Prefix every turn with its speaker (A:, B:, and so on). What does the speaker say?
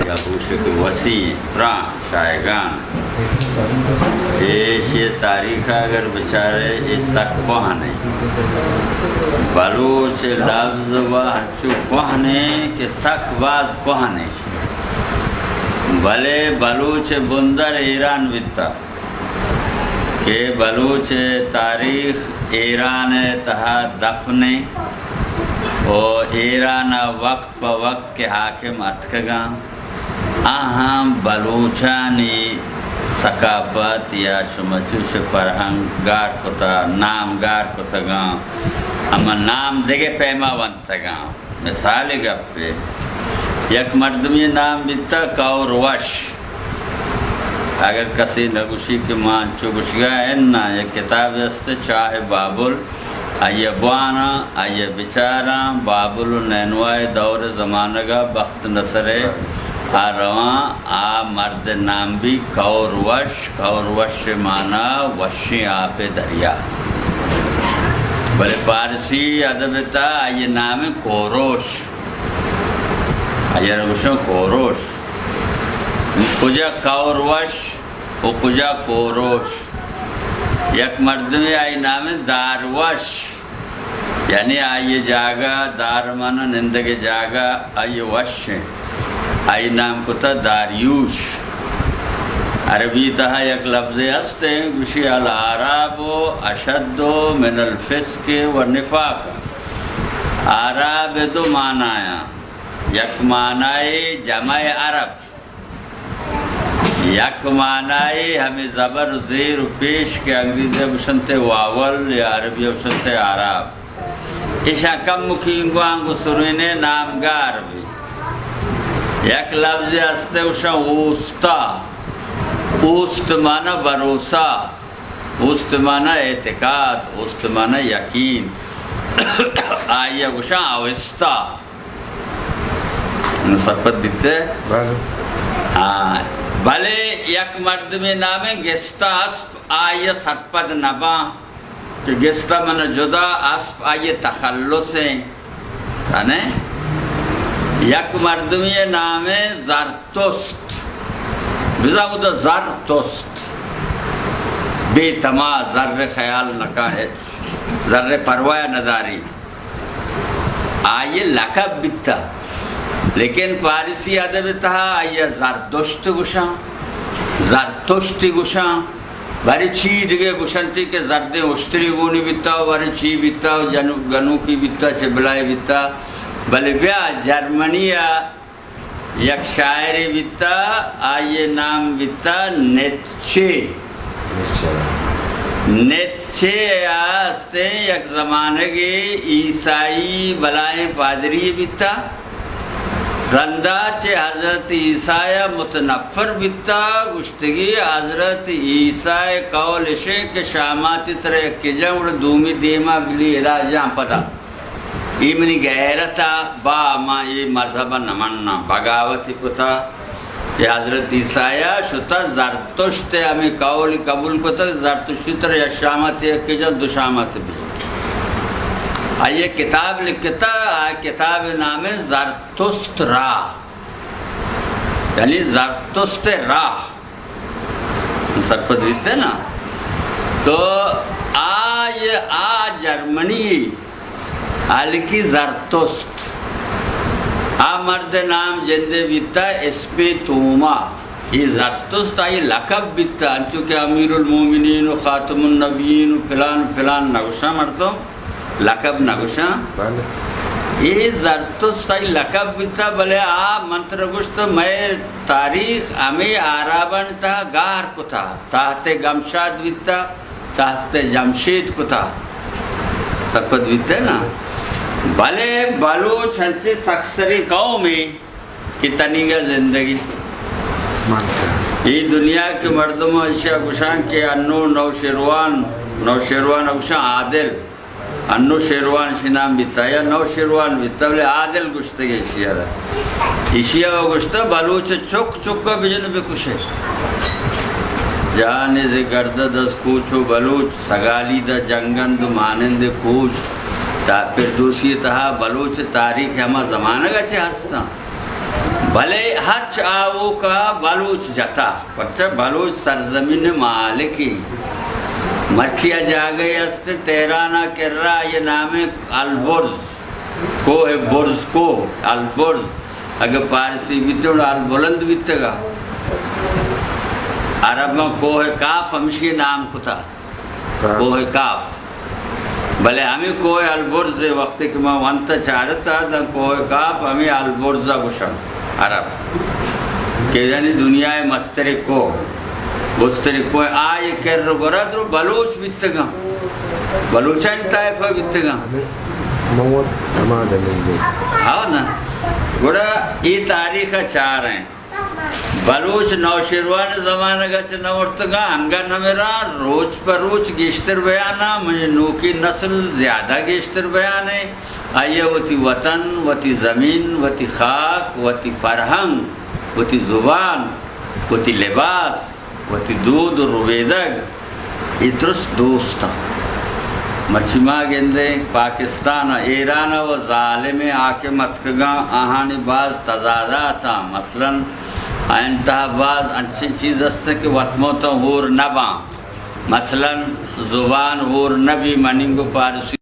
A: یا بوشک وسیع پران شائگان یہ تاریخ اگر بچارے یہ سک کوہنے بلوچ لفظ و ہنچو کوہنے کہ سک باز کوہنے بھلے بلوچ بندر ایران بیتا کہ بلوچ تاریخ ایران تہا دفنے اور ایران وقت پا وقت کے حاکم اتکگا اہم بلوچانی ثقافت یا شمسیو سے پرہنگ گار کتا نام گار کتا گا اما نام دیگے پیما ونتا گا مثالی گا پہ یک مردمی نام بیتا کور وش اگر کسی نگوشی کے مانچو گوشگا ہے نا یک کتاب دستے چاہ بابل آئیے بوانا آئیے بچارا بابل نینوائے دور زمانہ گا بخت نصر آروان مرد نام بھی کور وش مانا وشی آپ دریا بلے پارسی ادبتا آئیے نام کوروش آئیے رگوشوں کوروش کجا کوروش و کجا کوروش یک مردمی آئی نام داروش یعنی آئیے جاگا دارمانا نندگ جاگا آئیے وش آئی نام کتا داریوش عربی تہا یک لفظ ہستے گوشی العراب اشد من الفسق و نفاق عرب دو معنی آیا یک معنی جمع عرب یک معنی ہمیں زبر زیر پیش کے انگریزی بشنتے واول یا عربی بشنتے عرب ایشا کم مکینگو آنگو سروینے نامگار بھی یک لفظ ہستے اوشا اوستا اوست معنی بروسا اوست معنی اعتقاد اوست معنی یقین آئیے اوشا اوستا نصفت دیتے بھلے یک مرد میں نام گستا اسپ آئیے سرپد نبا کہ گستا من جدا اسپ آئیے تخلص ہیں یک مرد میں نام زرتست بزاو دا زرتست بے تماز ذر خیال نکا ہے ذر پرواہ نداری آئیے لقب بیتا لیکن پارسی ادب تہا آئیے زردشت گوشاں زرتشتی گوشاں باری چی دگے گوشنتی کہ زرد اشتری گونی بیتا ہو باری چی بیتا ہو گنو کی بیتا چبلائی بیتا بلے بیا جرمنیا یک شاعری بیتا آئیے نام بیتا نیتچے نیتچے آستے یک زمانے کے عیسائی بلائیں پادری بیتا رندہ چے حضرت عیسیٰ متنفر بیتا گشتگی حضرت عیسیٰ قول شیخ شاماتی طرح کی جمع دومی دیما بلی علاجاں پتا یہ منی غیرتا با ما یہ مذہب نمانا بغاوتی کتا کہ حضرت عیسیٰ شتا زرتشت ہمیں قول قبول کتا زرتشتی طرح یا شاماتی کی جمع دو شاماتی بھی آئیے کتاب لکھتا کتاب نام ہے زرتست راہ یعنی زرتست راہ سرپد دیتے نا تو جرمنی آلکی زرتست مرد نام جندے بیتا اسم توما یہ زرتست آئی لقب بیتا چونکہ امیر المومنین و خاتم النبیین و فلان فلان نگوشا مردوں لقب نگوشاں یہ زرتست آئی لقب بیتا بلے منتر گوشت میں تاریخ ہمیں آرابان تا گار کو تھا تحت گمشاد بیتا تحت جمشید کو تھا سرپد بیتا نا بھلے بلوچ ہنچے سکسری قومی کی تنیگا زندگی یہ دنیا کے مردم اشیاء گوشان کے انو نوشیروان گوشان عادل انو شیروان شنام بیتا یا نو شیروان بیتا بلے عادل گوشتے گے اشیاء رہا اشیاء وہ گوشتا بلوچ چک کا بجن بے کچھ ہے جانے سے گردہ دس کوچو بلوچ سگالی دا جنگند مانند کوچ پھر دوسری تہا بلوچ تاریخ ہما زمانہ گا چھے ہستا بھلے ہرچ آو کا بلوچ جتا پچھا بلوچ سرزمین مالکی مرچیا جا گئی است تہرانہ کر رہا یہ نام البرز کوہ برز کو البرز اگر پارسی بیتے اور البلند بیتے گا عرب میں کوہ کاف ہمشی نام کتا کوہ کاف بھلے ہمیں کوہ البرز وقت کہ میں وانتا چاہتا تھا کوہ کاف ہمیں البرزہ گشم عرب کہ یعنی دنیا مسترک کو مسترک کو آئے کر رو گرہ درو بلوچ بیتے گا بلوچان طائفہ بیتے گا
B: موت سماد نہیں
A: ہاں نا گوڑا یہ تاریخ چار ہیں بلوچ نوشیروان زمانہ کا چنورتگا انگا نمیرا روچ پر روچ گیشتر بیانا مجھے نوکی نسل زیادہ گیشتر بیانے آئیے وتی وطن وتی زمین وتی خاک وتی فرہنگ وتی زبان وتی لباس وتی دود و رویدگ ادرس دوستا مرچمہ گندے پاکستان ایران و ظالم آکے متکگاں آہانی باز تضاداتا مثلا انتہا بعض انچی چیز است کہ وطموتا ہور نباں مثلا زبان ہور نبی مننگو پارسی